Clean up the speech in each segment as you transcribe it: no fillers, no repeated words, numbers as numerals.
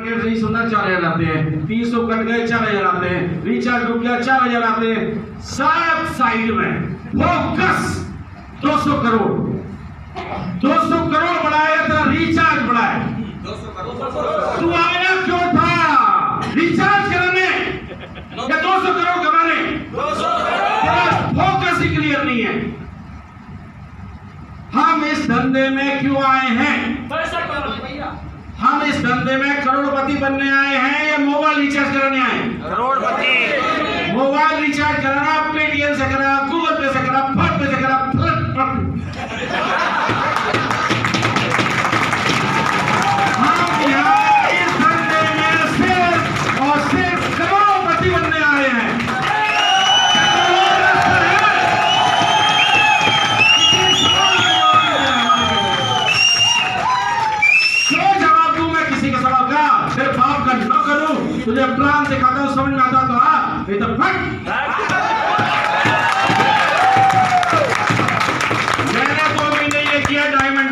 Market से ही सुनना 4000 आते हैं, 300 कट गए 4000 आते हैं, रिचार्ज रुक गया 4000 आते हैं। सब साइड में फोकस 200 करोड़ 200 करोड़ बढ़ाया, तेरा रिचार्ज बढ़ाया। तू आया क्यों था? रिचार्ज कराने या 200 करोड़ कमाने? तेरा फोकस ही क्लियर नहीं है। हम इस धंधे में क्यों आए हैं? हम इस धंधे में करोड़पति बनने आए हैं या मोबाइल रिचार्ज कराने आए हैं? करोड़पति। मोबाइल रिचार्ज कराना पेटीएम से करा, गूगल पे से करा, फोन पे से करा, हम यहाँ इस धंधे में सिर्फ और सिर्फ करोड़पति बनने आए हैं। तुझे प्लान दिखाता हूं, समझ में आता तो आ, नहीं तो फट। मैंने 2 महीने ये किया डायमंड,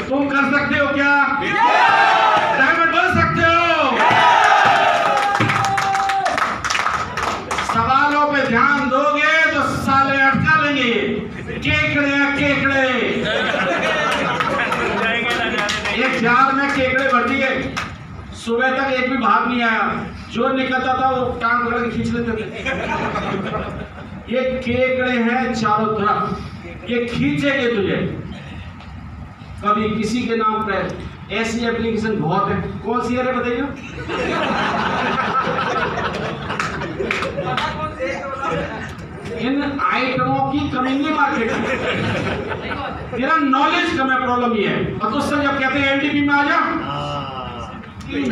तुम कर सकते हो क्या? डायमंड बन सकते हो? सवालों पे ध्यान दोगे तो साले अटका लेंगे। केकड़े एक जार में केकड़े भर दिए, सुबह तक एक भी भाग नहीं आया। जो निकलता था वो टांग पकड़ के खींच लेते थे। ये केकड़े हैं चारों तरफ, ये खींचेंगे तुझे। कभी किसी के नाम पे ऐसी एप्लीकेशन बहुत है। कौन सी है रे बताइए? इन आइटमों की कमी नहीं मार्केट में, तेरा नॉलेज कम है, प्रॉब्लम ये है। और दोस्तों जब कहते हैं एलडीपी में आ जा, मेरे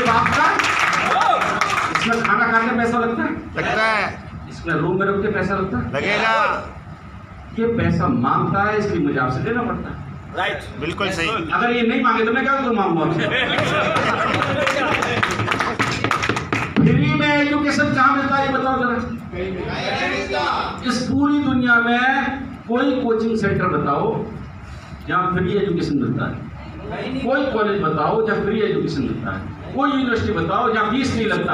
बाप का, इसमें खाना खाने पैसा लगता है, इसमें रूम में रुक के पैसा लगता है, लगेगा। ये पैसा मांगता है, इसलिए मुझे आपसे देना पड़ता है। राइट, बिल्कुल सही। अगर ये नहीं मांगे तो मैं क्या मांगूंगा? फ्री में एजुकेशन कहाँ मिलता है ये बताओ जरा। इस पूरी दुनिया में कोई कोचिंग सेंटर बताओ जहाँ फ्री एजुकेशन मिलता है? कोई कॉलेज बताओ जहाँ फ्री एजुकेशन मिलता है? कोई यूनिवर्सिटी बताओ जहाँ फीस नहीं लगता?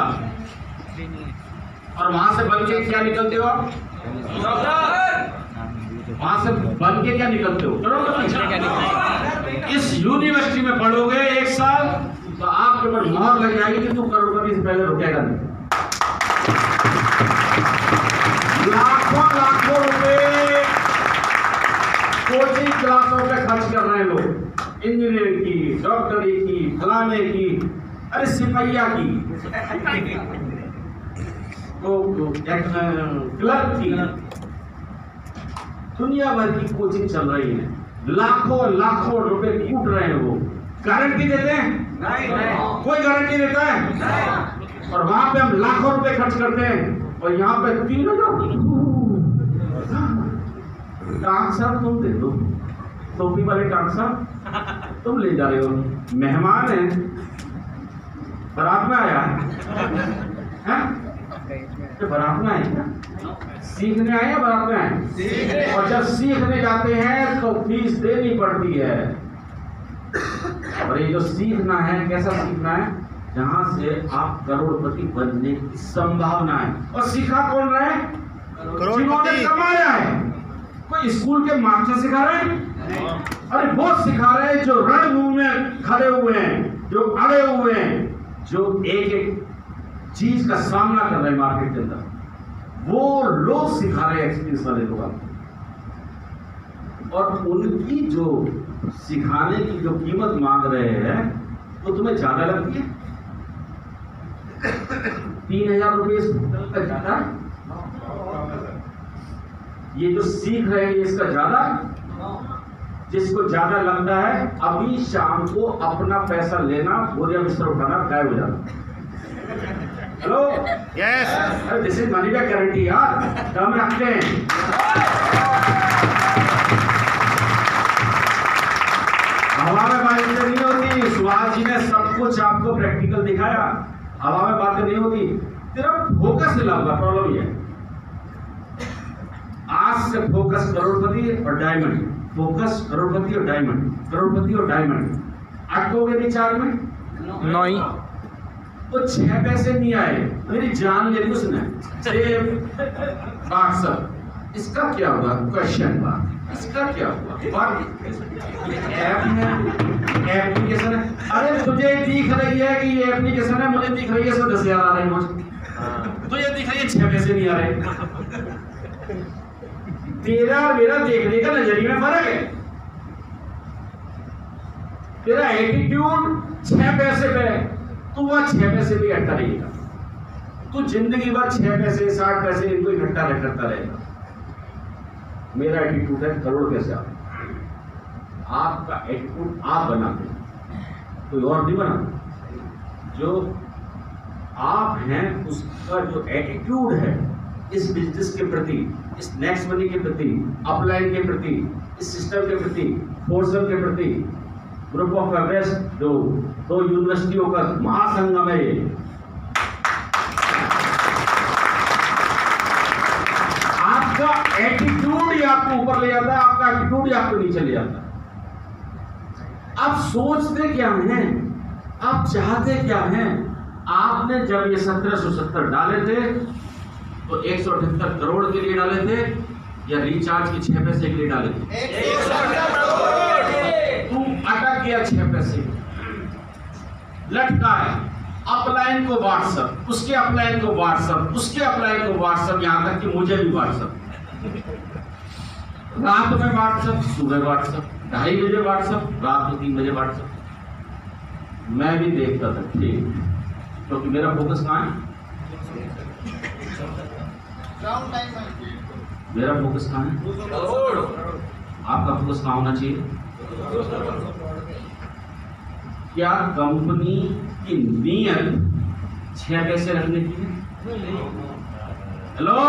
और वहां से बन के क्या निकलते हो आप? वहां से बन के क्या निकलते हो? इस यूनिवर्सिटी में पढ़ोगे 1 साल तो आपके ऊपर मोहर लग जाएगी कि तू करोड़पति से पहले रुकेगा नहीं। लाखों रुपए कोचिंग क्लासों पे खर्च कर रहे हैं लोग, इंजीनियरिंग की, डॉक्टरी की, फलाने की, अरे सिपहिया की, तो क्लर्क की, दुनिया भर की कोचिंग चल रही है। लाखों रुपए कूट रहे हैं वो। गारंटी देते हैं? नहीं। कोई गारंटी देता है? नहीं। और वहां पे हम लाखों रुपए खर्च करते हैं और यहाँ पे 3000। टांग साहब तुम दे दो, टोपी वाले टांग साहब तुम ले जा रहे हो। मेहमान है, बारात में आया है? तो बारात में आए क्या? सीखने आए या बारात में आए? और जब सीखने जाते हैं तो फीस देनी पड़ती है। और ये जो सीखना है, कैसा सीखना है? जहां से आप करोड़पति बनने की संभावना है। और सीखा कौन रहा है? जिन्होंने कमाया है। कोई स्कूल के मास्टर सिखा रहे हैं? अरे वो सिखा रहे हैं जो रणभूमि में खड़े हुए हैं, जो अड़े हुए हैं, जो एक चीज का सामना कर रहे हैं मार्केट के अंदर, वो लोग सिखा रहे हैं, एक्सपीरियंस वाले लोग। और उनकी जो सिखाने की जो कीमत मांग रहे हैं वो तुम्हें ज्यादा लगती है? 3000 रुपये का ज्यादा है? ये जो सीख रहे हैं इसका ज्यादा? जिसको ज्यादा लगता है अभी शाम को अपना पैसा लेना, बोरिया बिस्तर उठाना, गायब हो जाना। Hello, yes, this is money back guarantee यार, दम रखते हैं। हवा में बातें नहीं होती। सुभाष जी ने सब कुछ आपको प्रैक्टिकल दिखाया। हवा में बातें नहीं होती, तेरा फोकस हिला होगा। प्रॉब्लम ये है से फोकस करोड़पति और डायमंड, फोकस करोड़पति और डायमंड, करोड़पति और डायमंड, अटकोगे रिचार्ज में? नहीं। वो 6 पैसे नहीं आए, मेरी जान ले ली उसने। 6 इसका क्या हुआ? Question mark. इसका क्या हुआ? ऐप में एप्लीकेशन है। अरे तुझे दिख रही है कि ये एप्लीकेशन है, मुझे दिख रही है 10,000 आ रहे हैं मुझे, तुझे दिख रही है 6 पैसे नहीं आ रहे। तेरा मेरा देखने का नजरिए में फर्क है। तेरा एटीट्यूड 6 पैसे पे है, तू वह 6 पैसे भी इकट्ठा रहेगा। तू जिंदगी भर 6 पैसे 60 पैसे इनको इकट्ठा करता रहेगा। मेरा एटीट्यूड है करोड़ पैसे। आपका एटीट्यूड आप बनाते हैं, कोई और नहीं बनाता। जो आप हैं उसका जो एटीट्यूड है इस बिजनेस के प्रति, इस नेक्स्ट मनी के प्रति, अपलाइन के प्रति, इस सिस्टम के प्रति, फोर्सम के प्रति, ग्रुप ऑफ एवरेस्ट जो 2 यूनिवर्सिटियों का महासंगम है, ये आपका एटीट्यूड ही आपको ऊपर ले जाता है, आपका एटीट्यूड ही आपको नीचे ले जाता है। आप सोचते क्या हैं, आप चाहते क्या हैं? आपने जब ये 1770 डाले थे तो 178 करोड़ के लिए डाले थे या रिचार्ज की 6 पैसे के लिए डाले थे? तुम अटक गया 6 पैसे, लटका है। अपलाइन को व्हाट्सएप, उसके अपलाइन को व्हाट्सएप, उसके अपलाइन को व्हाट्सएप, यहां तक कि मुझे भी व्हाट्सएप। रात में व्हाट्सएप, सुबह व्हाट्सएप, 2:30 बजे व्हाट्सएप, रात में 3 बजे व्हाट्सएप। मैं भी देखता था, ठीक, क्योंकि मेरा फोकस कहाँ है? मेरा फोकस कहाँ है? आपका फोकस कहाँ होना चाहिए? क्या कंपनी की नीयत 6 पैसे रखने की है? हेलो,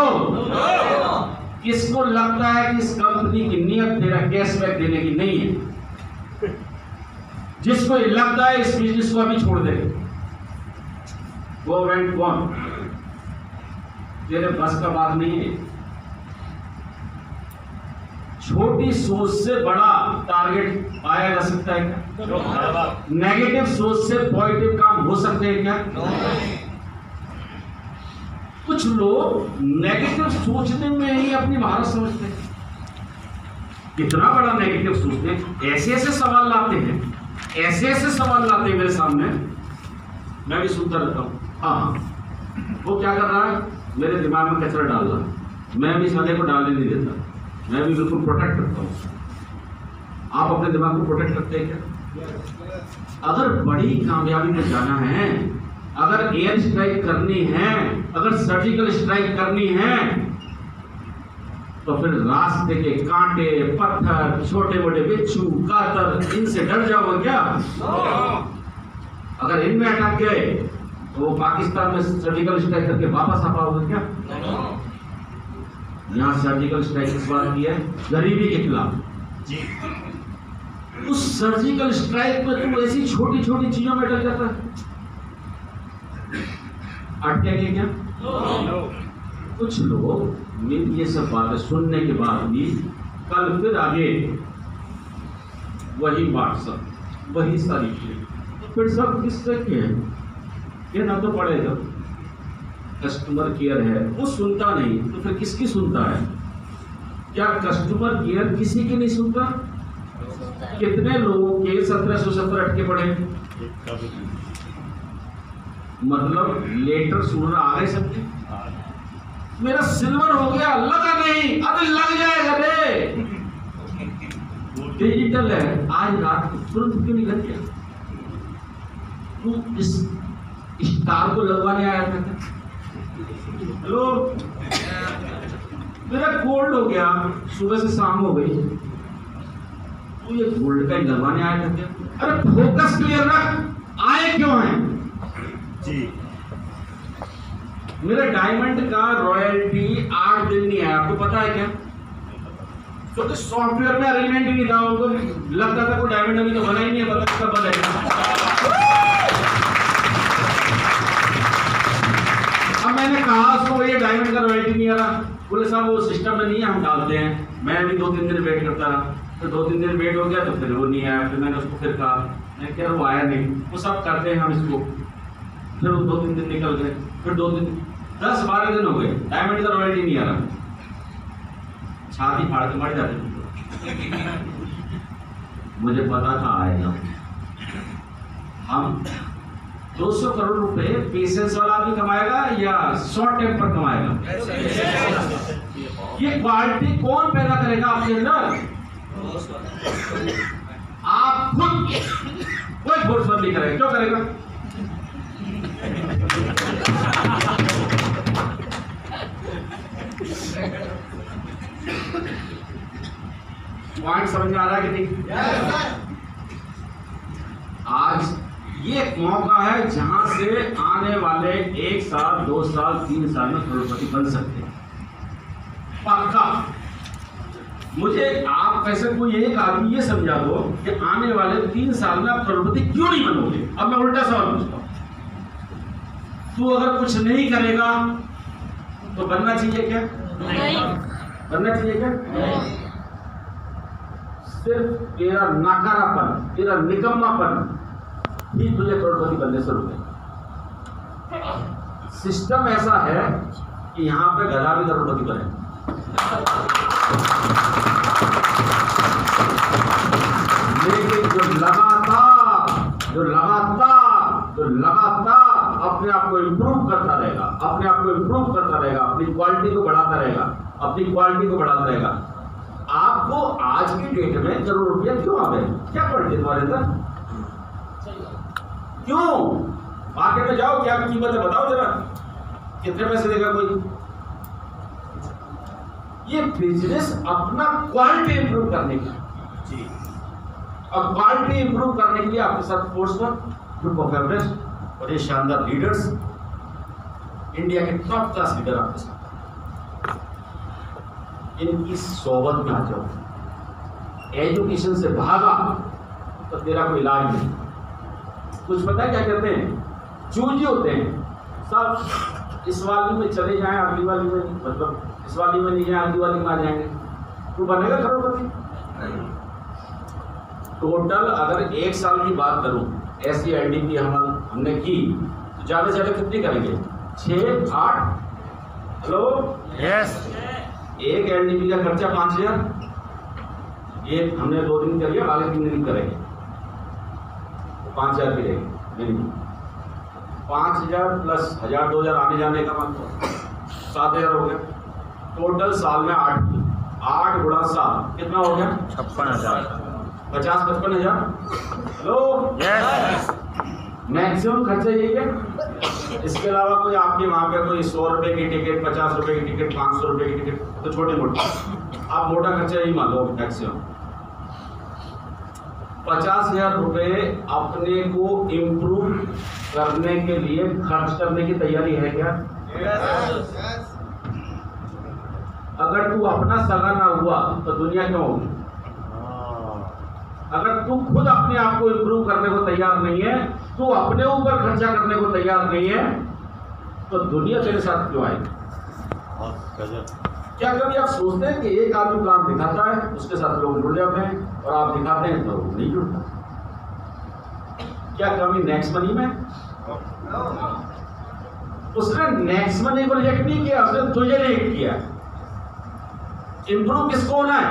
किसको लगता है कि इस कंपनी की नीयत तेरा कैशबैक देने की नहीं है? जिसको ये लगता है इस बिजनेस को अभी छोड़ दे, गो एंड कौन, तेरे बस का बात नहीं है। छोटी सोच से बड़ा टारगेट पाया जा सकता है क्या? नेगेटिव सोच से पॉजिटिव काम हो सकते हैं क्या? कुछ लोग नेगेटिव सोचने में ही अपनी महारत समझते हैं। कितना बड़ा नेगेटिव सोचते हैं, ऐसे ऐसे सवाल लाते हैं, ऐसे ऐसे सवाल लाते हैं मेरे सामने, मैं भी सुनता रहता हूँ। हाँ, वो क्या कर रहा है? मेरे दिमाग में कचरा डाल रहा है, मैं भी इस वाले को डालने नहीं देता, मैं भी बिल्कुल प्रोटेक्ट करता हूँ। आप अपने दिमाग को प्रोटेक्ट करते हैं क्या? अगर बड़ी कामयाबी में जाना है, अगर एयर स्ट्राइक करनी है, अगर सर्जिकल स्ट्राइक करनी है, तो फिर रास्ते के कांटे, पत्थर, छोटे मोटे बिच्छू, कातर, इनसे डर जाओगे क्या? अगर इनमें अटक गए तो वो पाकिस्तान में सर्जिकल स्ट्राइक करके वापस आ पाओगे क्या? यहाँ सर्जिकल स्ट्राइक इस बात की है गरीबी के खिलाफ। उस सर्जिकल स्ट्राइक में तुम ऐसी छोटी छोटी चीजों में अटक जाता है, अटकेंगे क्या? कुछ लोग ये सब बातें सुनने के बाद भी कल फिर आगे वही व्हाट्सएप, वही सारी चीजें, फिर सब किससे के हैं? ये ना तो पड़ेगा, कस्टमर केयर है, वो सुनता नहीं, तो फिर किसकी सुनता है? क्या कस्टमर केयर किसी की नहीं सुनता? कितने लोगों के 1770 अटके पड़े? मतलब लेटर सुनना आ गए सबके। मेरा सिल्वर हो गया, लगा नहीं, अरे लग जाएगा रे। डिजिटल है, आज रात को तुरंत क्यों निकल गया? तू इस स्टार को लगवाने आया था क्या? हेलो, मेरा गोल्ड हो गया, सुबह से शाम हो गई, तू ये गोल्ड का ही लगवाने आया था क्या? अरे फोकस क्लियर रख, आए क्यों हैं? जी, मेरे डायमंड का रॉयल्टी 8 दिन नहीं आया, आपको पता है क्या? क्योंकि सॉफ्टवेयर में अरेंजमेंट ही नहीं था, उनको लगता था कोई डायमंड अभी तो बना ही नहीं है, पता कब बनेगा। अब मैंने कहा उसको ये डायमंड का रॉयल्टी नहीं आ रहा, बोले साहब वो सिस्टम में नहीं है, हम डालते हैं। मैं भी 2-3 दिन वेट करता रहा, फिर 2-3 दिन वेट हो गया तो फिर वो नहीं आया। फिर मैंने उसको फिर कहा, मैं क्या वो आया नहीं, वो सब करते हैं हम इसको। फिर वो 2-3 दिन निकल गए, फिर 10-12 दिन हो गए, डायमंड का रॉयल्टी नहीं आ रहा। छाती फाड़ के मर जाते। मुझे पता था आएगा। हम 200 करोड़ रुपए पेशेंस वाला भी कमाएगा या शॉर्ट टेम्पर कमाएगा? ये क्वालिटी कौन पैदा करेगा आपके अंदर? आप खुद। कोई फोर्स नहीं करेगा। क्यों करेगा? पॉइंट समझ में आ रहा है कि नहीं? आज ये एक मौका है जहां से आने वाले 1 साल, 2 साल, 3 साल में करोड़पति बन सकते हैं, पक्का। मुझे आप पैसे कोई एक आदमी ये समझा दो कि आने वाले 3 साल में आप करोड़पति क्यों नहीं बनोगे। अब मैं उल्टा सवाल पूछता हूं, तू अगर कुछ नहीं करेगा तो बनना चाहिए क्या? नहीं। बनना चाहिए क्या? नहीं। सिर्फ तेरा नाकारापन, तेरा निकम्मापन ही तुझे करोड़पति बनने से रोके। सिस्टम ऐसा है कि यहां पे गधा भी करोड़पति बने। लेकिन जो लगातार अपने आप को इम्प्रूव करता रहेगा, अपनी क्वालिटी को बढ़ाता रहेगा, आपको आज की डेट में करोड़ रुपया क्यों आ गए? क्या क्वालिटी तुम्हारे अंदर? क्यों? मार्केट में जाओ, क्या कीमत है बताओ जरा, कितने पैसे देगा कोई? ये बिजनेस अपना क्वालिटी इंप्रूव करने की, अब क्वालिटी इंप्रूव करने के लिए आपके साथ फोर्स ग्रुप ऑफ एवरेस्ट और ये शानदार लीडर्स, इंडिया के टॉप क्लास लीडर आपके साथ, इनकी सोबत में आ जाओ। एजुकेशन से भागा तो तेरा कोई इलाज नहीं। कुछ पता है क्या कहते हैं? चूजे होते हैं सब, इस वाली में चले जाएं, अगली वाली में, मतलब इस वाली में नहीं जाए, अगली वाली में आ जाएंगे, तो बनेगा करोड़पति? टोटल अगर 1 साल की बात करूं, ऐसी एलडीपी हमने की तो ज्यादा से ज्यादा कितनी करेंगे? 6-8। Hello, yes. एक एलडीपी का खर्चा 5000। ये हमने 2 दिन कर लिया, आगे 3 दिन करेंगे, 5000 की रहेगी मिनिमम। 5000 प्लस 1000-2000 आने जाने का मतलब 7000 हो गया। टोटल साल में 8 गुणा 7 कितना हो गया? 56,000। 50-55,000। Hello, yes. मैक्सिमम खर्चा यही है। इसके अलावा कोई आपके वहां पे कोई 100 रुपए की टिकट, 50 रुपए की टिकट, 500 रुपए की टिकट, तो छोटे मोटे आप मोटा खर्चा यही मान लो मैक्सिमम। 50,000 रुपए अपने को इम्प्रूव करने के लिए खर्च करने की तैयारी है क्या? अगर तू अपना सगा ना हुआ तो दुनिया क्यों होगी? अगर तू खुद अपने आप को इम्प्रूव करने को तैयार नहीं है, तू अपने ऊपर खर्चा करने को तैयार नहीं है, तो दुनिया तेरे साथ क्यों आएगी? क्या कभी आप सोचते हैं कि एक आदमी प्लान दिखाता है, उसके साथ लोग जुड़ जाते हैं, और आप दिखाते हैं तो नहीं जुड़ता? क्या कमी नेक्स्ट मनी में? उसने नेक्स्ट मनी को रिजेक्ट नहीं किया, उसने तुझे रिजेक्ट किया। इंप्रूव किसको होना है?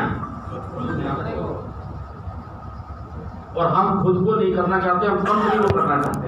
और हम खुद को नहीं करना चाहते, हम कंपनी को करना चाहते हैं।